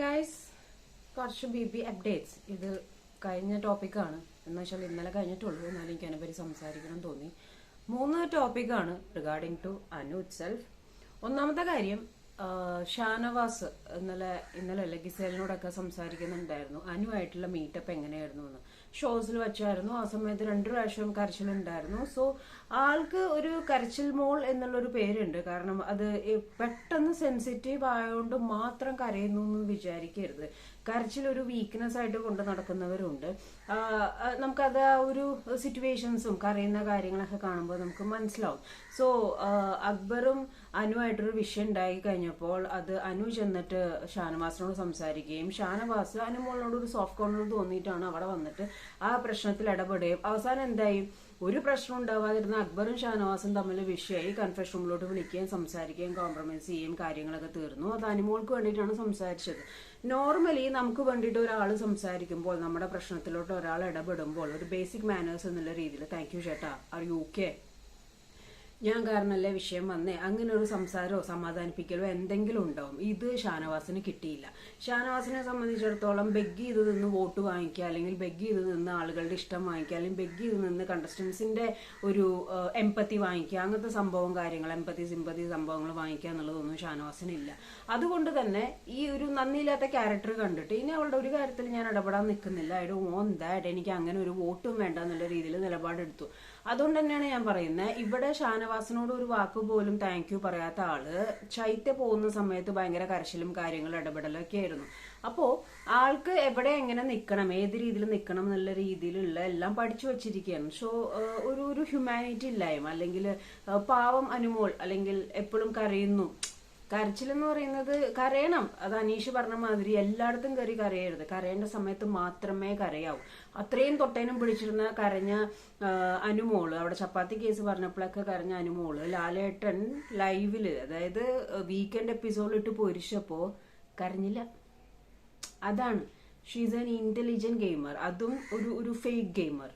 Guys കുറച്ച് B updates. ഇത് കഴിഞ്ഞ ടോപ്പിക്കാണ് എന്ന് വെച്ചാൽ ഇന്നലെ കഴിഞ്ഞിട്ടുള്ളൂ. എന്നാലും എനിക്ക് അതിനെപ്പറ്റി സംസാരിക്കണം തോന്നി. 3 ടോപ്പിക്കാണ് regarding to Anu itself. ഒന്നാമത്തെ കാര്യം, ഷാനവാസ് ഇന്നലെ ഗിസേലിനോടൊക്കെ സംസാരിക്കുന്നുണ്ടായിരുന്നു അനുവായിട്ടുള്ള മീറ്റപ്പ് എങ്ങനെയായിരുന്നു എന്ന്. ഷോസിൽ വെച്ചായിരുന്നു. ആ സമയത്ത് 2 പ്രാവശ്യം കരച്ചിലുണ്ടായിരുന്നു. സോ ആൾക്ക് ഒരു കരച്ചിൽ മോൾ എന്നുള്ളൊരു പേരുണ്ട്. കാരണം അത് പെട്ടെന്ന് സെൻസിറ്റീവ് ആയതുകൊണ്ട് മാത്രം കരയുന്നു എന്ന് വിചാരിക്കരുത്. കരച്ചിൽ ഒരു വീക്ക്നെസ് ആയിട്ട് കൊണ്ട് നടക്കുന്നവരുണ്ട്. നമുക്കത് ആ ഒരു സിറ്റുവേഷൻസും കരയുന്ന കാര്യങ്ങളൊക്കെ കാണുമ്പോൾ നമുക്ക് മനസ്സിലാവും. സോ അക്ബറും അനുവായിട്ടൊരു വിഷയം ഉണ്ടായി കഴിഞ്ഞപ്പോൾ അത് അനു ചെന്നിട്ട് ഷാനവാസിനോട് സംസാരിക്കുകയും ഷാനവാസ് അനുമോളിനോട് ഒരു സോഫ്റ്റ് കോർണർ തോന്നിയിട്ടാണ് അവിടെ വന്നിട്ട് ആ പ്രശ്നത്തിൽ ഇടപെടുകയും അവസാനം എന്തായി, ഒരു പ്രശ്നം ഉണ്ടാവാതിരുന്ന അക്ബറും ഷാനവാസും തമ്മിൽ വിഷയമായി. കൺഫെഷൻ റൂമിലോട്ട് വിളിക്കുകയും സംസാരിക്കുകയും കോംപ്രമൈസ് ചെയ്യുകയും കാര്യങ്ങളൊക്കെ തീർന്നു. അത് അനുമോൾക്ക് വേണ്ടിയിട്ടാണ് സംസാരിച്ചത്. നോർമലി നമുക്ക് വേണ്ടിയിട്ട് ഒരാൾ സംസാരിക്കുമ്പോൾ, നമ്മുടെ പ്രശ്നത്തിലോട്ട് ഒരാൾ ഇടപെടുമ്പോൾ ഒരു ബേസിക് മാനേഴ്സ് എന്നുള്ള രീതിയിൽ താങ്ക് യു ചേട്ടാ, ആർ യു ഓക്കെ, ഞാൻ കാരണമല്ലേ വിഷയം വന്നേ, അങ്ങനെ ഒരു സംസാരമോ സമാധാനിപ്പിക്കലോ എന്തെങ്കിലും ഉണ്ടാവും. ഇത് ഷാനവാസിന് കിട്ടിയില്ല. ഷാനവാസിനെ സംബന്ധിച്ചിടത്തോളം ബെഗ് ചെയ്ത് നിന്ന് വോട്ട് വാങ്ങിക്കുക, അല്ലെങ്കിൽ ബെഗ് ചെയ്ത് നിന്ന് ആളുകളുടെ ഇഷ്ടം വാങ്ങിക്കുക, അല്ലെങ്കിൽ ബെഗ് ചെയ്ത് നിന്ന് കണ്ടസ്റ്റൻസിന്റെ ഒരു എംപത്തി വാങ്ങിക്കുക, അങ്ങനത്തെ സംഭവം കാര്യങ്ങൾ, എംപത്തി സിമ്പത്തി സംഭവങ്ങൾ വാങ്ങിക്കുക എന്നുള്ളതൊന്നും ഷാനവാസിനില്ല. അതുകൊണ്ട് തന്നെ ഈ ഒരു നന്ദിയില്ലാത്ത ക്യാരക്ടർ കണ്ടിട്ട് ഇനി അവളുടെ ഒരു കാര്യത്തിൽ ഞാൻ ഇടപെടാൻ നിൽക്കുന്നില്ല. ഐ ഡോണ്ട് വാണ്ട് ദാറ്റ്, എനിക്ക് അങ്ങനെ ഒരു വോട്ടും വേണ്ട എന്നുള്ള രീതിയിൽ നിലപാടെടുത്തു. അതുകൊണ്ട് തന്നെയാണ് ഞാൻ പറയുന്നത്, ഇവിടെ ഷാനവാസിനോട് ഒരു വാക്ക് പോലും താങ്ക് യു പറയാത്ത ആള് ചൈത്യ പോകുന്ന സമയത്ത് ഭയങ്കര കരച്ചിലും കാര്യങ്ങളും ഇടപെടലൊക്കെ ആയിരുന്നു. അപ്പോ ആൾക്ക് എവിടെ എങ്ങനെ നിൽക്കണം, ഏത് രീതിയിൽ നിൽക്കണം എന്നുള്ള രീതിയിലുള്ള എല്ലാം പഠിച്ചു വെച്ചിരിക്കുകയാണ്. സോ ഒരു ഹ്യൂമാനിറ്റി ഇല്ലായ്മ, അല്ലെങ്കിൽ പാവം അനുമോൾ, അല്ലെങ്കിൽ എപ്പോഴും കരയുന്നു. കരച്ചിലെന്ന് പറയുന്നത് കരയണം, അത് അനീഷ് പറഞ്ഞ മാതിരി എല്ലായിടത്തും കയറി കരയരുത്. കരയേണ്ട സമയത്ത് മാത്രമേ കരയാവൂ. അത്രയും തൊട്ടേനും പിടിച്ചിരുന്ന കരഞ്ഞ അനുമോള്, അവിടെ ചപ്പാത്തി കേസ് പറഞ്ഞപ്പോഴൊക്കെ കരഞ്ഞ അനുമോള് ലാലേട്ടൻ ലൈവില്, അതായത് വീക്കെൻഡ് എപ്പിസോഡിലിട്ട് പൊരിച്ചപ്പോ കരഞ്ഞില്ല. അതാണ്, ഷീസ് ആൻ ഇന്റലിജന്റ് ഗെയിമർ, അതും ഒരു ഫേക്ക് ഗെയിമർ.